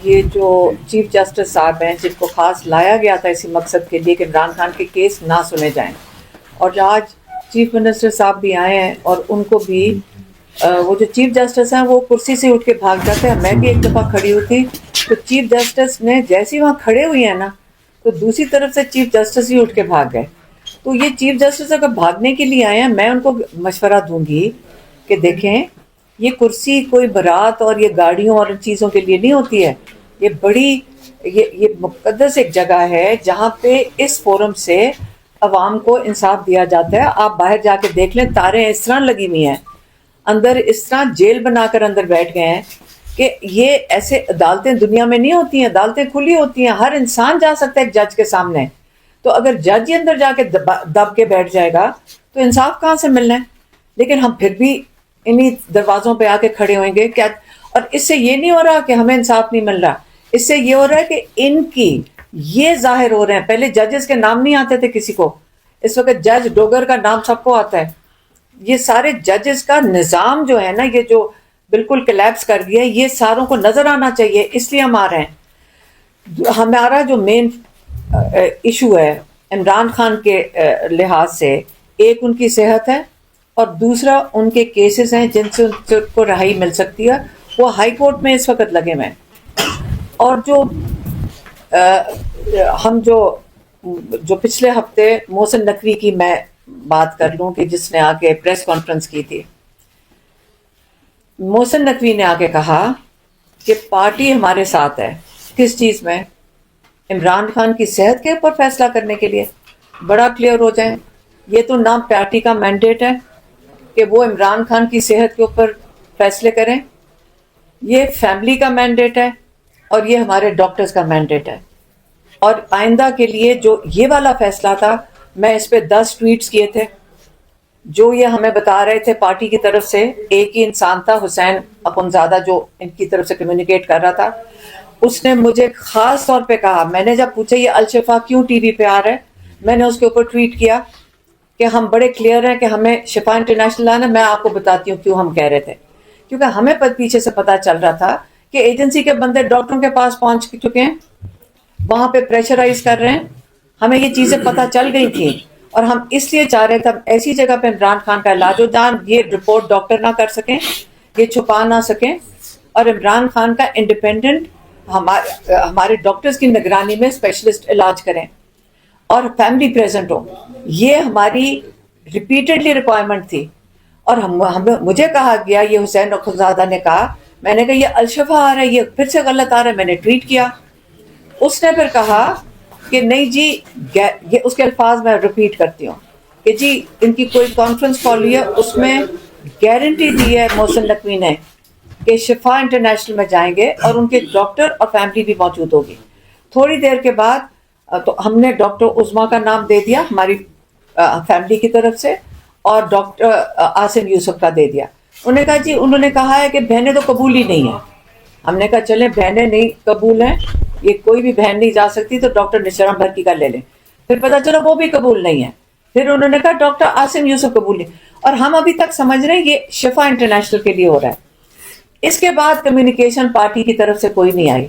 یہ جو chief justice صاحب ہیں جن کو خاص لایا گیا تھا اسی مقصد کے لیے کہ عمران خان کے کیس نہ سنے جائیں، اور آج چیف منسٹر صاحب بھی آئے ہیں اور ان کو بھی وہ جو چیف جسٹس ہیں وہ کرسی سے اٹھ کے بھاگ جاتے ہیں. میں بھی ایک دفعہ کھڑی ہوئی تھی تو چیف جسٹس نے جیسے وہاں کھڑے ہوئی ہیں نا تو دوسری طرف سے چیف جسٹس ہی اٹھ کے بھاگ گئے. تو یہ چیف جسٹس اگر بھاگنے کے لیے آئے ہیں، میں ان کو مشورہ دوں گی کہ دیکھیں یہ کرسی کوئی برات اور یہ گاڑیوں اور چیزوں کے لیے نہیں ہوتی ہے. یہ بڑی یہ مقدس ایک جگہ ہے جہاں پہ اس فورم سے عوام کو انصاف دیا جاتا ہے. آپ باہر جا کے دیکھ لیں، تاریں اس طرح لگی ہوئی ہیں، اندر اس طرح جیل بنا کر اندر بیٹھ گئے ہیں کہ یہ ایسے عدالتیں دنیا میں نہیں ہوتی ہیں. عدالتیں کھلی ہوتی ہیں، ہر انسان جا سکتا ہے ایک جج کے سامنے. تو اگر جج ہی اندر جا کے دب کے بیٹھ جائے گا تو انصاف کہاں سے ملنا ہے؟ لیکن ہم پھر بھی انہی دروازوں پہ آ کے کھڑے ہوئیں گے کیا؟ اور اس سے یہ نہیں ہو رہا کہ ہمیں انصاف نہیں مل رہا، اس سے یہ ہو رہا ہے کہ ان کی یہ ظاہر ہو رہے ہیں. پہلے ججز کے نام نہیں آتے تھے کسی کو، اس وقت جج ڈوگر کا نام سب کو آتا ہے. یہ سارے ججز کا نظام جو ہے نا، یہ جو بالکل کلیپس کر گیا ہے، یہ ساروں کو نظر آنا چاہیے. اس لیے ہم آ رہے ہیں. ہمارا جو مین ایشو ہے عمران خان کے لحاظ سے، ایک ان کی صحت ہے اور دوسرا ان کے کیسز ہیں جن سے ان کو رہائی مل سکتی ہے. وہ ہائی کورٹ میں اس وقت لگے ہوئے ہیں. اور جو ہم جو پچھلے ہفتے محسن نقوی کی میں بات کر لوں کہ جس نے آ کے پریس کانفرنس کی تھی، محسن نقوی نے آ کے کہا کہ پارٹی ہمارے ساتھ ہے. کس چیز میں؟ عمران خان کی صحت کے اوپر فیصلہ کرنے کے لیے. بڑا کلیئر ہو جائیں، یہ تو نہ پارٹی کا مینڈیٹ ہے کہ وہ عمران خان کی صحت کے اوپر فیصلے کریں، یہ فیملی کا مینڈیٹ ہے اور یہ ہمارے ڈاکٹرز کا مینڈیٹ ہے. اور آئندہ کے لیے جو یہ والا فیصلہ تھا، میں اس پہ 10 ٹویٹس کیے تھے جو یہ ہمیں بتا رہے تھے پارٹی کی طرف سے. ایک ہی انسان تھا، حسین اخونزادہ، جو ان کی طرف سے کمیونیکیٹ کر رہا تھا. اس نے مجھے خاص طور پہ کہا، میں نے جب پوچھا یہ الشفا کیوں ٹی وی پہ آ رہا ہے، میں نے اس کے اوپر ٹویٹ کیا کہ ہم بڑے کلیئر ہیں کہ ہمیں شفا انٹرنیشنل آنا. میں آپ کو بتاتی ہوں کیوں ہم کہہ رہے تھے. کیونکہ ہمیں پیچھے سے پتا چل رہا تھا کہ ایجنسی کے بندے ڈاکٹروں کے پاس پہنچ چکے ہیں، وہاں پہ پریشرائز کر رہے ہیں. ہمیں یہ چیزیں پتہ چل گئی تھیں اور ہم اس لیے چاہ رہے تھے ایسی جگہ پہ عمران خان کا علاج ہو جہاں یہ رپورٹ ڈاکٹر نہ کر سکیں، یہ چھپا نہ سکیں، اور عمران خان کا انڈیپینڈنٹ ہمارے ڈاکٹرز کی نگرانی میں اسپیشلسٹ علاج کریں اور فیملی پریزنٹ ہو. یہ ہماری ریپیٹڈلی ریکوائرمنٹ تھی. اور مجھے کہا گیا، یہ حسین اخونزادہ نے کہا، میں نے کہا یہ الشفا آ رہا ہے، یہ پھر سے غلط آ رہا ہے. میں نے ٹویٹ کیا. اس نے پھر کہا کہ نہیں جی، یہ اس کے الفاظ میں ریپیٹ کرتی ہوں کہ جی ان کی کوئی کانفرنس کال ہوئی ہے، اس میں گارنٹی دی ہے محسن نقوی نے کہ شفا انٹرنیشنل میں جائیں گے اور ان کے ڈاکٹر اور فیملی بھی موجود ہوگی. تھوڑی دیر کے بعد تو ہم نے ڈاکٹر عظما کا نام دے دیا ہماری فیملی کی طرف سے، اور ڈاکٹر عاصم یوسف کا دے دیا. انہوں نے کہا جی، انہوں نے کہا ہے کہ بہنیں تو قبول ہی نہیں ہیں. ہم نے کہا چلیں بہنیں نہیں قبول ہیں، یہ کوئی بھی بہن نہیں جا سکتی، تو ڈاکٹر نشرم بھرتی کا لے لیں. پھر پتہ چلا وہ بھی قبول نہیں ہے. پھر انہوں نے کہا ڈاکٹر عاصم یوسف قبول نہیں. اور ہم ابھی تک سمجھ رہے ہیں یہ شفا انٹرنیشنل کے لیے ہو رہا ہے. اس کے بعد کمیونیکیشن پارٹی کی طرف سے کوئی نہیں آئی.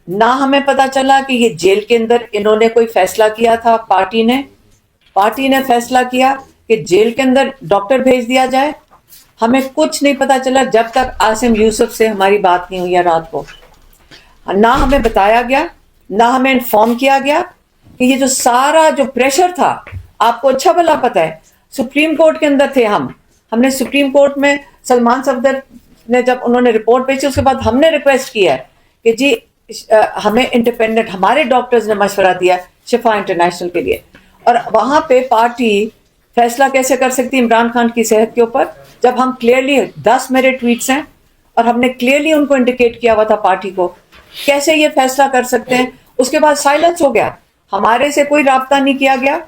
نہ ہمیں پتا چلا کہ یہ جیل کے اندر انہوں نے کوئی فیصلہ کیا تھا. پارٹی نے فیصلہ کیا کہ جیل کے اندر ڈاکٹر بھیج دیا جائے. ہمیں کچھ نہیں پتا چلا جب تک عاصم یوسف سے ہماری بات نہیں ہوئی ہے رات کو. نہ ہمیں بتایا گیا، نہ ہمیں انفارم کیا گیا کہ یہ جو سارا جو پریشر تھا، آپ کو اچھا بھلا پتا ہے سپریم کورٹ کے اندر تھے ہم نے سپریم کورٹ میں سلمان صفدر نے جب انہوں نے رپورٹ بھیجی، اس کے بعد ہم نے ریکویسٹ کیا ہے کہ جی ہمیں انڈیپینڈنٹ، ہمارے ڈاکٹرز نے مشورہ دیا شفا انٹرنیشنل کے لیے. اور وہاں پہ پارٹی فیصلہ کیسے کر سکتی عمران خان کی صحت کے اوپر، جب ہم کلیئرلی 10 میرے ٹویٹس ہیں اور ہم نے کلیئرلی ان کو انڈیکیٹ کیا ہوا تھا پارٹی کو، کیسے یہ فیصلہ کر سکتے ہیں؟ اس کے بعد سائلنس ہو گیا. ہمارے سے کوئی رابطہ نہیں کیا گیا.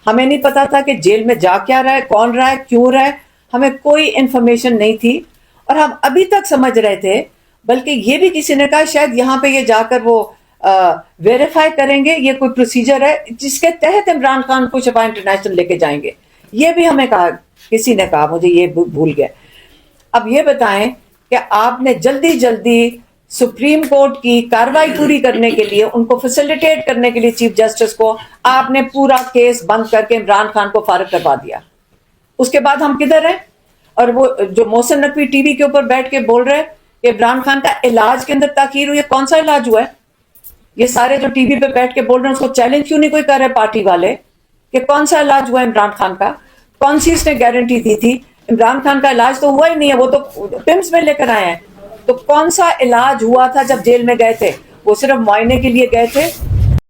ہمیں نہیں پتا تھا کہ جیل میں جا کیا رہا ہے، کون رہا ہے، کیوں رہا ہے. ہمیں کوئی انفارمیشن نہیں تھی. اور ہم ابھی تک سمجھ رہے تھے، بلکہ یہ بھی کسی نے کہا شاید یہاں پہ یہ جا کر وہ ویریفائی کریں گے، یہ کوئی پروسیجر ہے جس کے تحت عمران خان کو شفا انٹرنیشنل لے کے جائیں گے. یہ بھی ہمیں کہا، کسی نے کہا، مجھے یہ بھول گیا. اب یہ بتائیں کہ آپ نے جلدی سپریم کورٹ کی کاروائی پوری کرنے کے لیے، ان کو فیسیلیٹیٹ کرنے کے لیے چیف جسٹس کو آپ نے پورا کیس بند کر کے عمران خان کو فارغ کروا دیا. اس کے بعد ہم کدھر ہیں؟ اور وہ جو محسن نقوی ٹی وی کے اوپر بیٹھ کے بول رہے کہ عمران خان کا علاج کے اندر تاخیر ہوئی ہے، کون سا علاج ہوا ہے؟ یہ سارے جو ٹی وی پہ بیٹھ کے بول رہے ہیں، اس کو چیلنج کیوں نہیں کوئی کر رہے پارٹی والے کہ کون سا علاج ہوا ہے عمران خان کا؟ کون سی اس نے گارنٹی دی تھی؟ عمران خان کا علاج تو ہوا ہی نہیں ہے، وہ تو پمس میں لے کر آئے ہیں. تو کون سا علاج ہوا تھا جب جیل میں گئے تھے؟ وہ صرف معائنے کے لیے گئے تھے